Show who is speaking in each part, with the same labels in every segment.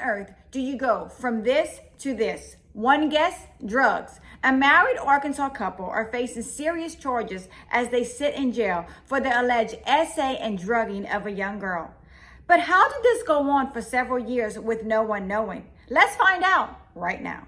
Speaker 1: earth do you go from this to this? One guess, drugs. A married Arkansas couple are facing serious charges as they sit in jail for the alleged essay and drugging of a young girl. But how did this go on for several years with no one knowing? Let's find out right now.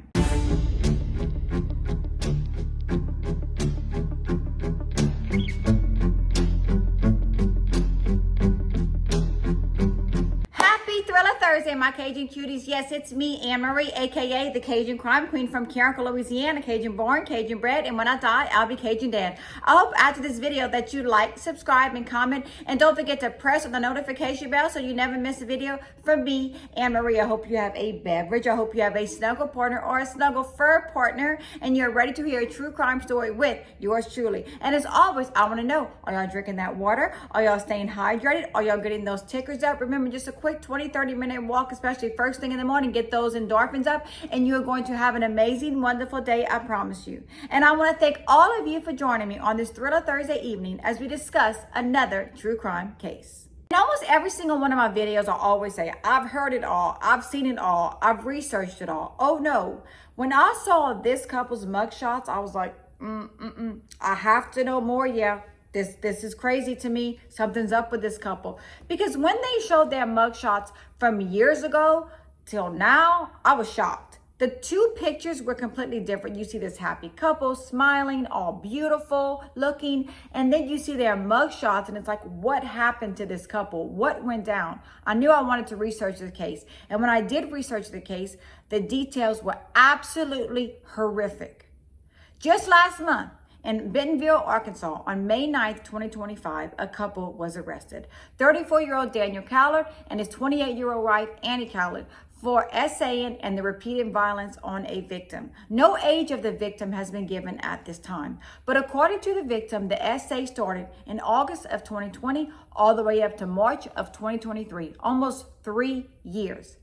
Speaker 1: Thriller Thursday, my Cajun cuties. Yes, it's me, Anne Marie, aka the Cajun Crime Queen from Carriacou, Louisiana. Cajun born, Cajun bred, and when I die, I'll be Cajun dead. I hope after this video that you like, subscribe, and comment, and don't forget to press on the notification bell so you never miss a video from me, Anne Marie. I hope you have a beverage. I hope you have a snuggle partner or a snuggle fur partner, and you're ready to hear a true crime story with yours truly. And as always, I want to know, are y'all drinking that water? Are y'all staying hydrated? Are y'all getting those tickers up? Remember, just a quick 20-30-minute walk, especially first thing in the morning, get those endorphins up, and you're going to have an amazing, wonderful day, I promise you. And I want to thank all of you for joining me on this Thriller Thursday evening as we discuss another true crime case. In almost every single one of my videos, I always say, I've heard it all, I've seen it all, I've researched it all. Oh no, when I saw this couple's mugshots, I was like, I have to know more, yeah. This is crazy to me. Something's up with this couple. Because when they showed their mugshots from years ago till now, I was shocked. The two pictures were completely different. You see this happy couple smiling, all beautiful looking, and then you see their mugshots, and it's like, what happened to this couple? What went down? I knew I wanted to research the case. And when I did research the case, the details were absolutely horrific. Just last month, in Bentonville, Arkansas, on May 9th, 2025, a couple was arrested. 34-year-old Daniel Callard and his 28-year-old wife, Annie Callard, for essaying and the repeated violence on a victim. No age of the victim has been given at this time. But according to the victim, the essay started in August of 2020 all the way up to March of 2023, almost 3 years.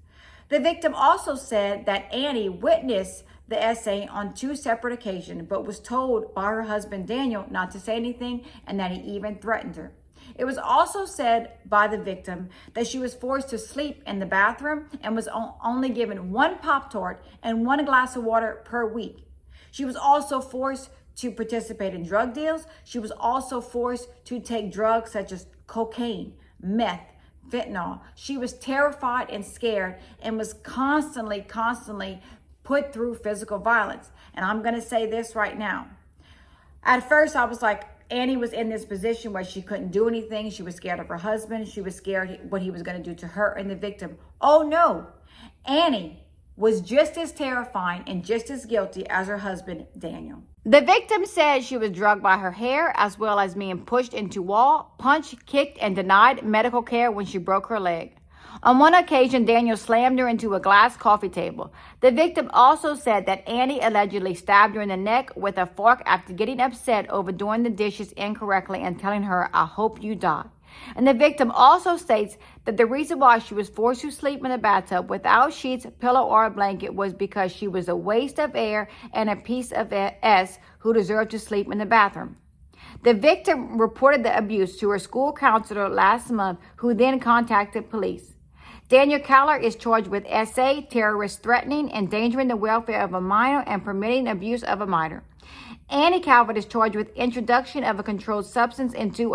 Speaker 1: The victim also said that Annie witnessed the essay on 2 separate occasions, but was told by her husband Daniel not to say anything and that he even threatened her. It was also said by the victim that she was forced to sleep in the bathroom and was only given 1 Pop-Tart and 1 glass of water per week. She was also forced to participate in drug deals. She was also forced to take drugs such as cocaine, meth, fentanyl. She was terrified and scared and was constantly put through physical violence. And I'm going to say this right now. At first, I was like, Annie was in this position where she couldn't do anything. She was scared of her husband. She was scared what he was going to do to her and the victim. Oh no, Annie was just as terrifying and just as guilty as her husband, Daniel. The victim said she was drugged by her hair, as well as being pushed into wall, punched, kicked, and denied medical care when she broke her leg. On one occasion, Daniel slammed her into a glass coffee table. The victim also said that Annie allegedly stabbed her in the neck with a fork after getting upset over doing the dishes incorrectly and telling her, "I hope you die." And the victim also states that the reason why she was forced to sleep in the bathtub without sheets, pillow, or a blanket was because she was a waste of air and a piece of S who deserved to sleep in the bathroom. The victim reported the abuse to her school counselor last month, who then contacted police. Daniel Callard is charged with essay, terrorist threatening, endangering the welfare of a minor, and permitting abuse of a minor. Annie Callard is charged with introduction of a controlled substance into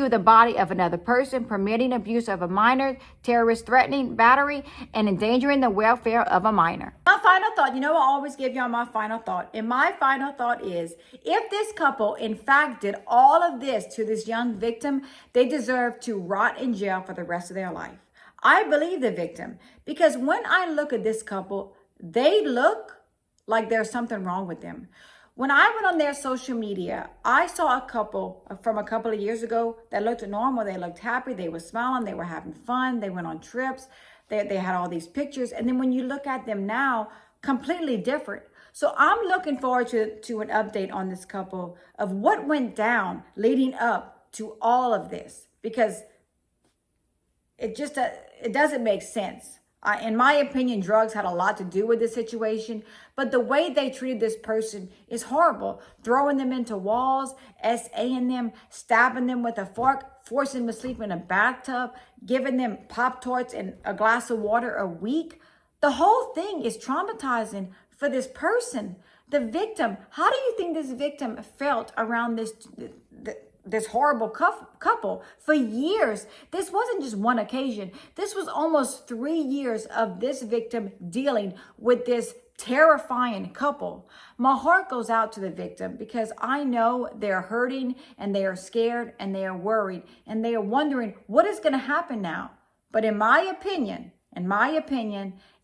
Speaker 1: the body of another person, permitting abuse of a minor, terrorist threatening, battery, and endangering the welfare of a minor. My final thought, I always give y'all my final thought. And my final thought is, if this couple, in fact, did all of this to this young victim, they deserve to rot in jail for the rest of their life. I believe the victim, because when I look at this couple, they look like there's something wrong with them. When I went on their social media, I saw a couple from a couple of years ago that looked normal. They looked happy. They were smiling. They were having fun. They went on trips. They had all these pictures. And then when you look at them now, completely different. So I'm looking forward to an update on this couple of what went down leading up to all of this, because it doesn't make sense. In my opinion, drugs had a lot to do with this situation, but the way they treated this person is horrible. Throwing them into walls, SAing them, stabbing them with a fork, forcing them to sleep in a bathtub, giving them Pop-Tarts and a glass of water a week. The whole thing is traumatizing for this person, the victim. How do you think this victim felt around this horrible couple for years? This wasn't just one occasion. This was almost 3 years of this victim dealing with this terrifying couple. My heart goes out to the victim because I know they're hurting and they are scared and they are worried and they are wondering what is going to happen now. But in my opinion,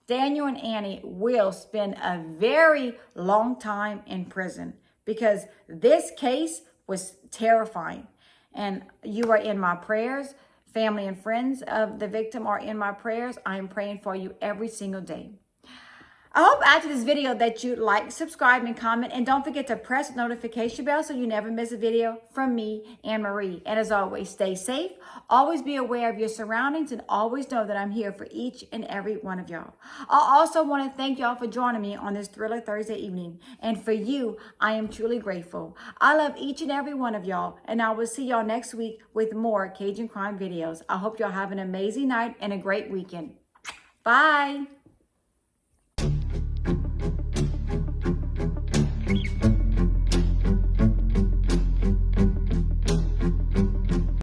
Speaker 1: Daniel and Annie will spend a very long time in prison because this case was terrifying. And you are in my prayers. Family and friends of the victim are in my prayers. I am praying for you every single day. I hope after this video that you like, subscribe, and comment. And don't forget to press the notification bell so you never miss a video from me, Anne Marie. And as always, stay safe. Always be aware of your surroundings and always know that I'm here for each and every one of y'all. I also want to thank y'all for joining me on this Thriller Thursday evening. And for you, I am truly grateful. I love each and every one of y'all. And I will see y'all next week with more Cajun Crime videos. I hope y'all have an amazing night and a great weekend. Bye.